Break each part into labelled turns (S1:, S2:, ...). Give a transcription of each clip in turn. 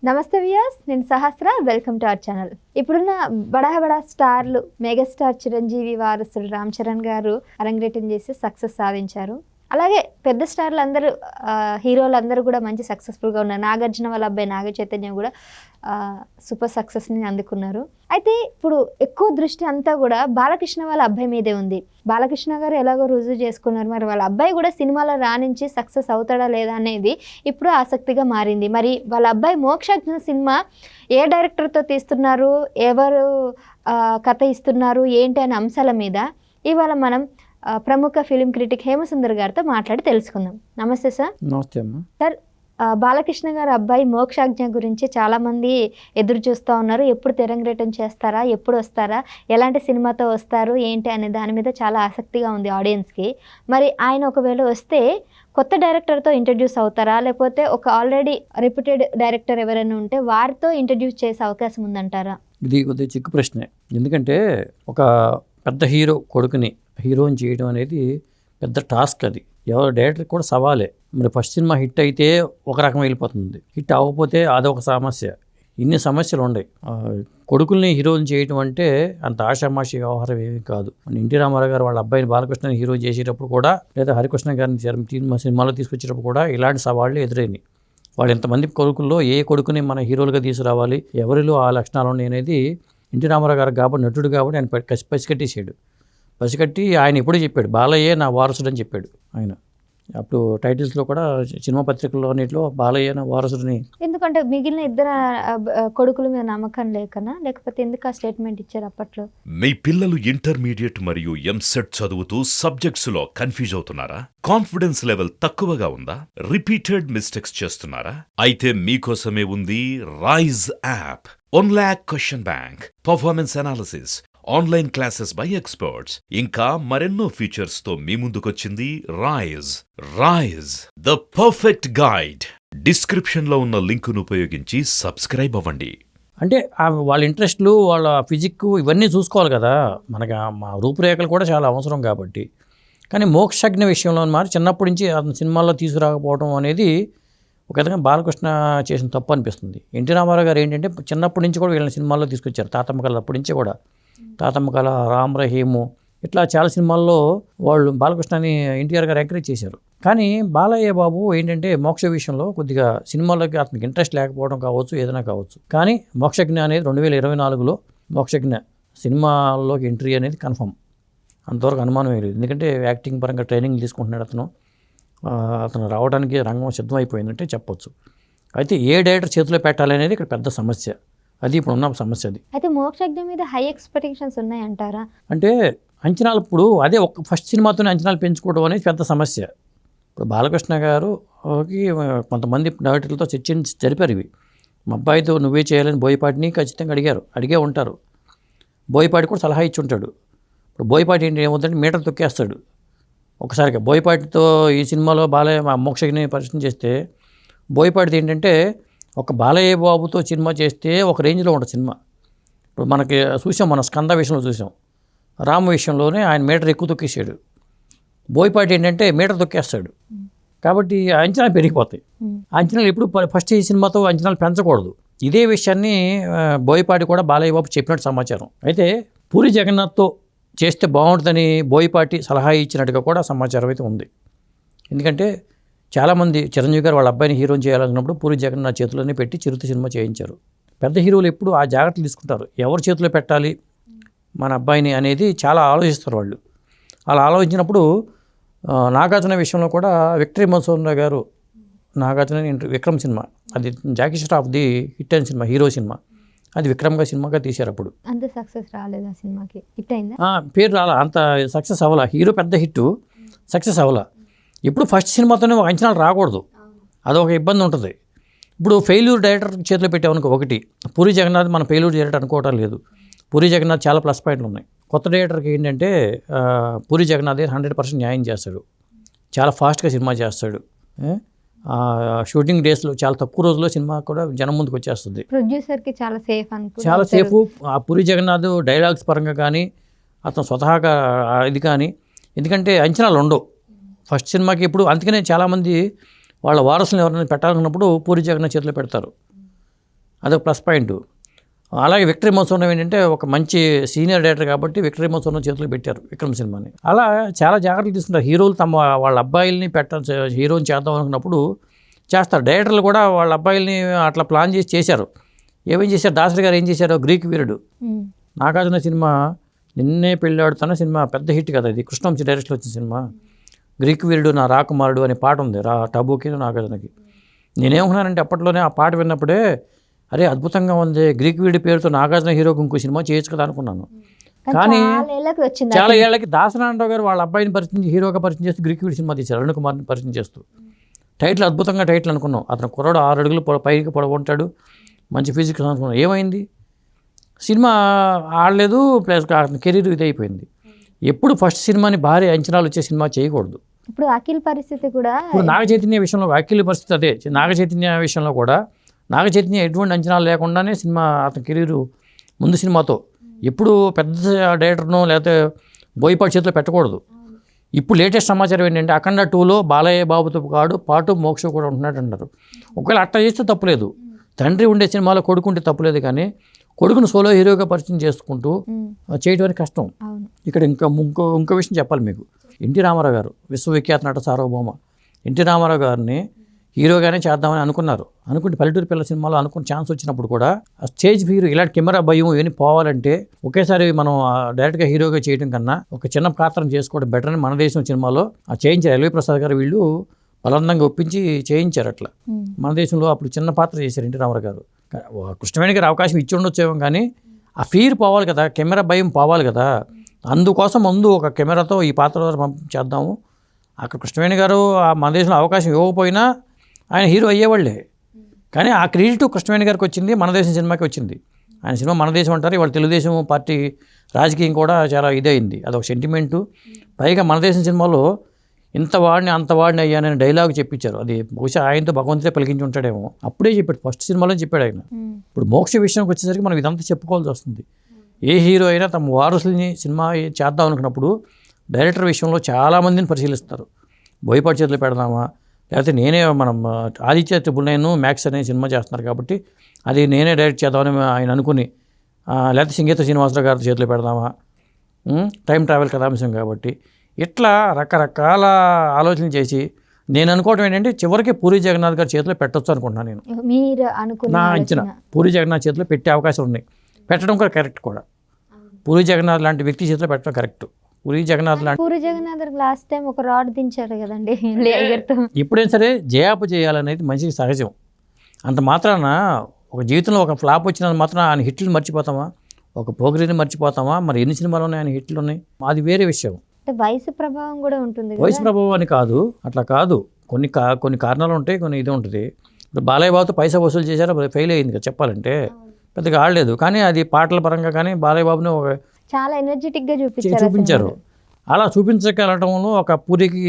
S1: నమస్తే వ్యూయర్స్, నేను Sahasra. Welcome to our channel. ఇప్పుడున్న బడా స్టార్లు మెగాస్టార్ చిరంజీవి వారసుడు రామ్ చరణ్ గారు అరంగేటం చేసి సక్సెస్ సాధించారు. అలాగే పెద్ద స్టార్లు అందరూ హీరోలు అందరూ కూడా మంచి సక్సెస్ఫుల్గా ఉన్నారు. నాగార్జున వాళ్ళ అబ్బాయి నాగ చైతన్య కూడా సూపర్ సక్సెస్ని అందుకున్నారు. అయితే ఇప్పుడు ఎక్కువ దృష్టి అంతా కూడా బాలకృష్ణ వాళ్ళ అబ్బాయి మీదే ఉంది. బాలకృష్ణ గారు ఎలాగో రుజువు చేసుకున్నారు, మరి వాళ్ళ అబ్బాయి కూడా సినిమాలో రాణించి సక్సెస్ అవుతాడా లేదా అనేది ఇప్పుడు ఆసక్తిగా మారింది. మరి వాళ్ళ అబ్బాయి మోక్షజ్ఞ సినిమా ఏ డైరెక్టర్తో తీస్తున్నారు, ఎవరు కథ ఇస్తున్నారు, ఏంటి అనే అంశాల మీద ఇవాళ మనం ప్రముఖ ఫిలిం క్రిటిక్ హేమసుందర్ గారితో మాట్లాడి తెలుసుకుందాం. నమస్తే సార్.
S2: నమస్తే అమ్మా.
S1: సార్, బాలకృష్ణ గారి అబ్బాయి మోక్షజ్ఞ గురించి చాలామంది ఎదురు చూస్తూ ఉన్నారు. ఎప్పుడు తెరంగేటం చేస్తారా, ఎప్పుడు వస్తారా, ఎలాంటి సినిమాతో వస్తారు ఏంటి అనే దాని మీద చాలా ఆసక్తిగా ఉంది ఆడియన్స్కి. మరి ఆయన ఒకవేళ వస్తే కొత్త డైరెక్టర్తో ఇంట్రడ్యూస్ అవుతారా, లేకపోతే ఒక ఆల్రెడీ రెప్యూటెడ్ డైరెక్టర్ ఎవరైనా ఉంటే వారితో ఇంట్రడ్యూస్ చేసే అవకాశం ఉందంటారా?
S2: ఇది కొద్దిగా చిక్కు ప్రశ్నే. ఎందుకంటే ఒక పెద్ద హీరో కొడుకుని హీరోని చేయడం అనేది పెద్ద టాస్క్. అది ఎవరు డైరెక్టర్ కూడా సవాలే. మరి ఫస్ట్ సినిమా హిట్ అయితే ఒక రకం వెళ్ళిపోతుంది, హిట్ అవ్వకపోతే అదొక సమస్య. ఇన్ని సమస్యలు ఉన్నాయి. కొడుకుల్ని హీరోని చేయడం అంటే అంత ఆషామాషి వ్యవహారం ఏమీ కాదు. ఎన్టీ రామారావు గారు వాళ్ళ అబ్బాయిని బాలకృష్ణని హీరో చేసేటప్పుడు కూడా, లేదా హరికృష్ణ గారిని సినిమాలో తీసుకొచ్చేటప్పుడు కూడా ఇలాంటి సవాళ్ళు ఎదురైనాయి. వాళ్ళు ఎంతమంది కొడుకుల్లో ఏ కొడుకుని మన హీరోలుగా తీసుకురావాలి, ఎవరిలో ఆ లక్షణాలు ఉన్నాయి అనేది ఎన్టీ రామారావు గారు కాబట్టి, నటుడు కాబట్టి ఆయన పసికట్టేసాడు. పసికట్టి ఆయన ఎప్పుడూ చెప్పాడు, బాలయ్యే నా వారసుడు అని చెప్పాడు ఆయన. అప్పుడు టైటిల్స్లో కూడా, సినిమా పత్రికల్లో అన్నింటిలో బాలయ్య నా వారసుడిని.
S1: ఎందుకంటే మిగిలిన ఇద్దరు కొడుకుల మీద నమ్మకం లేకనా, లేకపోతే ఎందుకు ఆ స్టేట్మెంట్ ఇచ్చారు అప్పట్లో?
S3: మీ పిల్లలు ఇంటర్మీడియట్ మరియు ఎంసెట్ చదువుతూ సబ్జెక్ట్స్ లో కన్ఫ్యూజ్ అవుతున్నారా? కాన్ఫిడెన్స్ లెవెల్ తక్కువగా ఉందా? రిపీటెడ్ మిస్టేక్స్ చేస్తున్నారా? అయితే మీకోసమే ఉంది Rise app. 1 lakh question bank, performance analysis, online classes by experts, ఇంకా మరెన్నో ఫీచర్స్ తో మీ ముందుకొచ్చింది Rise the perfect guide. Description లో ఉన్న లింకును ఉపయోగించి సబ్స్క్రైబ్ అవ్వండి.
S2: అంటే వాళ్ళ ఇంట్రెస్ట్లు, వాళ్ళ ఫిజిక్ ఇవన్నీ చూసుకోవాలి కదా. మనకి మా రూపురేఖలు కూడా చాలా అవసరం కాబట్టి. కానీ మోక్షజ్ఞ విషయంలో మరి చిన్నప్పటి నుంచి అతని సినిమాల్లో తీసుకురాకపోవడం అనేది ఒక విధంగా బాలకృష్ణ చేసిన తప్పు అనిపిస్తుంది. ఎన్టీ రామారావు గారు ఏంటంటే చిన్నప్పటి నుంచి కూడా వీళ్ళని సినిమాల్లో తీసుకొచ్చారు. తాతమ్మ కళ అప్పటి నుంచి కూడా, తాతమ్మ కళ, రామ్ రహీము, ఇట్లా చాలా సినిమాల్లో వాళ్ళు బాలకృష్ణని ఎన్టీఆర్ గారు ఎంకరేజ్ చేశారు. కానీ బాలయ్య బాబు ఏంటంటే మోక్ష విషయంలో కొద్దిగా సినిమాలోకి అతనికి ఇంట్రెస్ట్ లేకపోవడం కావచ్చు, ఏదైనా కావచ్చు. కానీ మోక్షజ్ఞ అనేది 2024లో మోక్షజ్ఞ సినిమాల్లోకి ఎంట్రీ అనేది కన్ఫర్మ్. అంతవరకు అనుమానం లేదు. ఎందుకంటే యాక్టింగ్ పరంగా ట్రైనింగ్ తీసుకుంటున్నాడు అతను రావడానికి రంగం సిద్ధమైపోయిందంటే చెప్పొచ్చు. అయితే ఏ డైరెక్టర్ చేతిలో పెట్టాలి అనేది ఇక్కడ పెద్ద సమస్య. అది ఇప్పుడు ఉన్న సమస్య. అది
S1: అయితే మోక్షజ్ఞ మీద హై ఎక్స్పెక్టేషన్స్ ఉన్నాయంటారా?
S2: అంటే అంచనాలు ఇప్పుడు అదే ఒక ఫస్ట్ సినిమాతోనే అంచనాలు పెంచుకోవడం అనేది పెద్ద సమస్య. ఇప్పుడు బాలకృష్ణ గారుకి కొంతమంది డైరెక్టర్లతో చర్చించి జరిపారు. ఇవి మా అబ్బాయితో నువ్వే చేయాలని బోయపాటిని ఖచ్చితంగా అడిగే ఉంటారు. బోయపాటి కూడా సలహా ఇచ్చి ఉంటాడు. ఇప్పుడు బోయపాటి ఏంటి ఏమవుతుందంటే మీటర్ తొక్కేస్తాడు ఒకసారిగా. బోయపాటితో ఈ సినిమాలో బాలయ్య మోక్షజ్ఞని పరిచయం చేస్తే, బోయపాటిది ఏంటంటే ఒక బాలయ్య బాబుతో సినిమా చేస్తే ఒక రేంజ్లో ఉంటుంది సినిమా. ఇప్పుడు మనకి చూసాం, మన స్కంద విషయంలో చూసాం, రామ విషయంలోనే ఆయన మీటర్ ఎక్కువ తొక్కేసాడు. బోయపాటి ఏంటంటే మీటర్ తొక్కేస్తాడు. కాబట్టి అంచనాలు పెరిగిపోతాయి. అంచనాలు ఎప్పుడు ఫస్ట్ ఈ సినిమాతో అంచనాలు పెంచకూడదు. ఇదే విషయాన్ని బోయపాటి కూడా బాలయ్య బాబు చెప్పినట్టు సమాచారం. అయితే పూరి జగన్నాథ్తో చేస్తే బాగుంటుందని బోయపాటి సలహా ఇచ్చినట్టుగా కూడా సమాచారం అయితే ఉంది. ఎందుకంటే చాలామంది చిరంజీవి గారు వాళ్ళ అబ్బాయిని హీరోని చేయాలనుకున్నప్పుడు పూరి జగన్నాథ్ చేతుల్లోనే పెట్టి చిరుత సినిమా చేయించారు. పెద్ద హీరోలు ఎప్పుడు ఆ జాగ్రత్తలు తీసుకుంటారు, ఎవరి చేతిలో పెట్టాలి మన అబ్బాయిని అనేది చాలా ఆలోచిస్తారు వాళ్ళు. అలా ఆలోచించినప్పుడు నాగార్జున విషయంలో కూడా విక్టరీ మధుసూదన్ గారు నాగార్జున విక్రమ్ సినిమా, అది జాకీ ష్రాఫ్ది హిట్ అయిన సినిమా, హీరో సినిమా, అది విక్రమ్గా సినిమాగా తీశారు. అప్పుడు
S1: అంత సక్సెస్ రాలేదు ఆ సినిమాకి. హిట్ అయిందా?
S2: పేరు రాలా, అంత సక్సెస్ అవ్వాలా. హీరో పెద్ద హిట్, సక్సెస్ అవ్వాలా. ఇప్పుడు ఫస్ట్ సినిమాతోనే ఒక అంచనాలు రాకూడదు, అదొక ఇబ్బంది ఉంటుంది. ఇప్పుడు ఫెయిల్యూర్ డైరెక్టర్ చేతిలో పెట్టామనుకో, ఒకటి పూరి జగన్నాథ్ మన ఫెయిల్యూర్ డైరెక్టర్ అనుకోవటం లేదు. పూరి జగన్నాథ్ చాలా ప్లస్ పాయింట్లు ఉన్నాయి. కొత్త డైరెక్టర్కి ఏంటంటే పూరి జగన్నాథ్ 100% న్యాయం చేస్తాడు, చాలా ఫాస్ట్గా సినిమా చేస్తాడు. షూటింగ్ డేస్లో చాలా తక్కువ రోజుల్లో సినిమా కూడా జనం ముందుకు వచ్చేస్తుంది.
S1: ప్రొడ్యూసర్కి చాలా సేఫ్
S2: చాలా సేఫ్. ఆ పూరి జగన్నాథ్ డైలాగ్స్ పరంగా కానీ, అతను స్వతహాగా ఇది కానీ, ఎందుకంటే అంచనాలు ఉండవు ఫస్ట్ సినిమాకి. ఇప్పుడు అందుకనే చాలామంది వాళ్ళ వారసులను ఎవరైనా పెట్టాలన్నప్పుడు పూరి జగన్నాథ్ చేతిలో పెడతారు. అదొక ప్లస్ పాయింట్. అలాగే విక్టరీ మోసోనం ఏంటంటే ఒక మంచి సీనియర్ డైరెక్టర్ కాబట్టి విక్టరీ మోసోనం చేతిలో పెట్టారు విక్రమ్ సినిమాని. అలా చాలా జాగ్రత్తలు తీసుకుంటారు. హీరోలు తమ వాళ్ళ అబ్బాయిల్ని హీరోని చేద్దాం అనుకున్నప్పుడు చేస్తారు. డైరెక్టర్లు కూడా వాళ్ళ అబ్బాయిల్ని అట్లా ప్లాన్ చేసి చేశారు. ఏమేం చేశారు, దాసరి గారు ఏం చేశారు, గ్రీక్ వీరుడు, నాగార్జున సినిమా నిన్నే పెళ్ళాడుతున్న సినిమా పెద్ద హిట్ కదా, ఇది కృష్ణవంశీ డైరెక్ట్లో వచ్చిన సినిమా. గ్రీక్ వీరుడు నా రాకుమారుడు అనే పాట ఉంది టబుకి నాగార్జునకి. నేనేమనుకున్నానంటే అప్పట్లోనే ఆ పాట విన్నప్పుడే అరే అద్భుతంగా ఉంది, గ్రీక్ వీరుడి పేరుతో నాగార్జున హీరోకి ఇంకో సినిమా చేయొచ్చు కదా అనుకున్నాను. కానీ చాలా ఏళ్ళకి దాసనారాయణరావు గారు వాళ్ళ అబ్బాయిని పరిచయం హీరోగా పరిచయం చేస్తూ గ్రీక్ వీరుడు సినిమా తీశారు, అరుణ్ కుమార్ని పరిచయం చేస్తూ. టైటిల్ అద్భుతంగా టైటిల్ అనుకున్నాం. అతను కుర్రాడు 6 అడుగులు పైకి పొడవుంటాడు, మంచి ఫిజిక్స్ అనుకున్నాం. ఏమైంది, సినిమా ఆడలేదు, ప్లస్ కెరీర్ ఇది అయిపోయింది. ఎప్పుడు ఫస్ట్ సినిమాని భారీ అంచనాలు వచ్చే సినిమా చేయకూడదు.
S1: ఇప్పుడు అఖిల్ పరిస్థితి కూడా,
S2: ఇప్పుడు నాగచైతన్య విషయంలో అఖిల్ పరిస్థితి అదే. నాగచైతన్య విషయంలో కూడా నాగచైతన్య ఎటువంటి అంచనాలు లేకుండానే సినిమా అతని కెరీరు ముందు సినిమాతో. ఎప్పుడు పెద్ద డైరెక్టర్నో లేకపోతే బోయపాటి చేతిలో పెట్టకూడదు. ఇప్పుడు లేటెస్ట్ సమాచారం ఏంటంటే అఖండ 2లో బాలయ్య బాబుతో పాటు మోక్ష కూడా ఉంటున్నాడు అంటారు. ఒకవేళ అట్లా చేస్తే తప్పులేదు, తండ్రి ఉండే సినిమాలో కొడుకుంటే తప్పులేదు, కానీ కొడుకును సోలో హీరోగా పరిచయం చేసుకుంటూ చేయడానికి కష్టం. ఇక్కడ ఇంకో విషయం చెప్పాలి మీకు. ఎన్టీ రామారావు గారు విశ్వవిఖ్యాత నట సార్వభౌమ ఎన్టీ రామారావు గారిని హీరోగానే చేద్దామని అనుకుంటే పల్లెటూరు పిల్ల సినిమాలో అనుకున్న ఛాన్స్ వచ్చినప్పుడు కూడా ఆ స్టేజ్ ఫీర్ ఇలాంటి కెమెరా భయం ఇవన్నీ పోవాలంటే ఒకేసారి మనం డైరెక్ట్గా హీరోగా చేయడం కన్నా ఒక చిన్న పాత్రను చేసుకోవడం బెటర్ అని మన దేశం సినిమాలో చేయించారు. ఎల్వి ప్రసాద్ గారు వీళ్ళు బలవంతంగా ఒప్పించి చేయించారు. అట్లా మన దేశంలో అప్పుడు చిన్న పాత్ర చేశారు ఎన్టీ రామారావు గారు. కృష్ణవేణి గారు అవకాశం ఇచ్చి ఉండొచ్చేమో, కానీ ఆ ఫీర్ పోవాలి కదా, కెమెరా భయం పోవాలి కదా. అందుకోసం ముందు ఒక కెమెరాతో ఈ పాత్ర ద్వారా చేద్దాము. అక్కడ కృష్ణవేణి గారు మన దేశంలో అవకాశం ఇవ్వకపోయినా ఆయన హీరో అయ్యేవాళ్ళే, కానీ ఆ క్రెడిట్ కృష్ణవేణి గారికి వచ్చింది, మన దేశం సినిమాకి వచ్చింది. ఆయన సినిమా మన దేశం అంటారు, ఇవాళ తెలుగుదేశం పార్టీ రాజకీయం కూడా చాలా ఇదైంది, అదొక సెంటిమెంటు. పైగా మన దేశం సినిమాలో ఇంత వాడిని అంత వాడిని అయ్యానని డైలాగ్ చెప్పించారు. అది బహుశా ఆయనతో భగవంతుడే పలికించి ఉంటాడేమో, అప్పుడే చెప్పాడు, ఫస్ట్ సినిమాలో చెప్పాడు ఆయన. ఇప్పుడు మోక్ష విషయానికి వచ్చేసరికి మనం ఇదంతా చెప్పుకోవాల్సి వస్తుంది. ఏ హీరో అయినా తమ వారసుల్ని సినిమా చేద్దాం అనుకున్నప్పుడు డైరెక్టర్ విషయంలో చాలామందిని పరిశీలిస్తారు. బోయపాటి చేతిలో పెడదామా, లేకపోతే నేనే మనం ఆదిత్య 999 మ్యాక్స్ అనే సినిమా చేస్తున్నారు కాబట్టి అది నేనే డైరెక్ట్ చేద్దామని ఆయన అనుకుని, లేకపోతే సంగీత శ్రీనివాసరావు గారి చేతిలో పెడదామా, టైం ట్రావెల్ కథాంశం కాబట్టి ఇట్లా రకరకాల ఆలోచనలు చేసి నేను అనుకోవడం ఏంటంటే చివరికి పూరి జగన్నాథ్ గారి చేతిలో పెట్టొచ్చు అనుకుంటున్నాను నేను.
S1: మీరు అనుకున్న
S2: నా అంచనా పూరి జగన్నాథ్ చేతిలో పెట్టే అవకాశాలు ఉన్నాయి, పెట్టడం కూడా కరెక్ట్ కూడా. పూరి జగన్నాథ్ లాంటి వ్యక్తి చేతిలో పెట్టడం correct. Puri Jagannath
S1: last time ఒక రాడ్ దించారు కదండి.
S2: ఎప్పుడైనా సరే జయాపు చేయాలనేది మనిషికి సహజం. అంత మాత్రాన ఒక జీవితంలో ఒక ఫ్లాప్ వచ్చినంత మాత్రం ఆయన హిట్లు మర్చిపోతామా, ఒక పోగిరిని మర్చిపోతామా? మరి ఎన్ని సినిమాలు ఉన్నాయి ఆయన హిట్లు ఉన్నాయి, అది వేరే విషయం.
S1: వయసు ప్రభావం కూడా ఉంటుంది.
S2: వయసు ప్రభావం అని కాదు, అట్లా కాదు, కొన్ని కారణాలు ఉంటాయి, కొన్ని ఇది ఉంటుంది. ఇప్పుడు బాలయ్య బాబుతో పైసా వసూలు చేశారు, ఫెయిల్ అయింది కదా చెప్పాలంటే, పెద్దగా ఆడలేదు. కానీ అది పాటల పరంగా కానీ బాలయ్య బాబుని
S1: చాలా ఎనర్జెటిక్గా
S2: చూపించారు. అలా చూపించగలటంలో ఒక పూరికి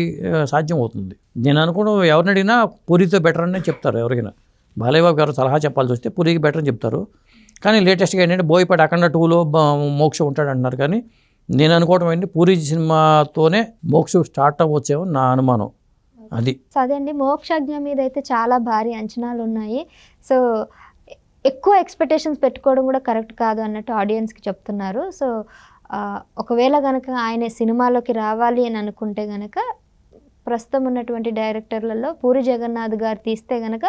S2: సాధ్యం అవుతుంది. నేను అనుకోవడం ఎవరిని అడిగినా పూరితో బెటర్ అని చెప్తారు. ఎవరికైనా బాలయ్య బాబు గారు సలహా చెప్పాల్సి వస్తే పూరికి బెటర్ అని చెప్తారు. కానీ లేటెస్ట్గా ఏంటంటే బోయపాటి అఖండ 2లో మోక్ష ఉంటాడు అంటున్నారు. కానీ నేను అనుకోవడం ఏంటి పూరి సినిమాతోనే మోక్ష స్టార్ట్ అవ్వచ్చేమో నా అనుమానం. అది
S1: అదే అండి. మోక్షజ్ఞ మీద అయితే చాలా భారీ అంచనాలు ఉన్నాయి. సో ఎక్కువ ఎక్స్పెక్టేషన్స్ పెట్టుకోవడం కూడా కరెక్ట్ కాదు అన్నట్టు ఆడియన్స్కి చెప్తున్నారు. సో ఒకవేళ కనుక ఆయన సినిమాలోకి రావాలి అని అనుకుంటే కనుక ప్రస్తుతం ఉన్నటువంటి డైరెక్టర్లలో పూరి జగన్నాథ్ గారు తీస్తే కనుక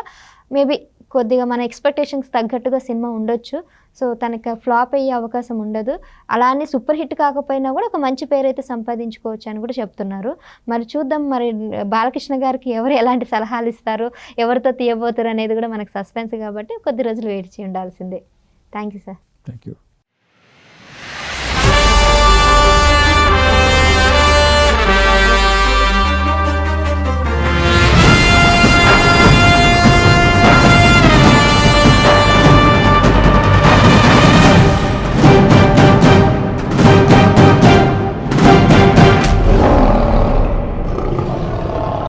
S1: మేబీ కొద్దిగా మన ఎక్స్పెక్టేషన్స్ తగ్గట్టుగా సినిమా ఉండొచ్చు. సో తనకి ఫ్లాప్ అయ్యే అవకాశం ఉండదు. అలానే సూపర్ హిట్ కాకపోయినా కూడా ఒక మంచి పేరైతే సంపాదించుకోవచ్చు అని కూడా చెప్తున్నారు. మరి చూద్దాం, మరి బాలకృష్ణ గారికి ఎవరు ఎలాంటి సలహాలు ఇస్తారు, ఎవరితో తీయబోతారు అనేది కూడా మనకు సస్పెన్స్ కాబట్టి కొద్ది రోజులు వెయిట్ చేసి ఉండాల్సిందే. Thank you sir.
S2: Thank you.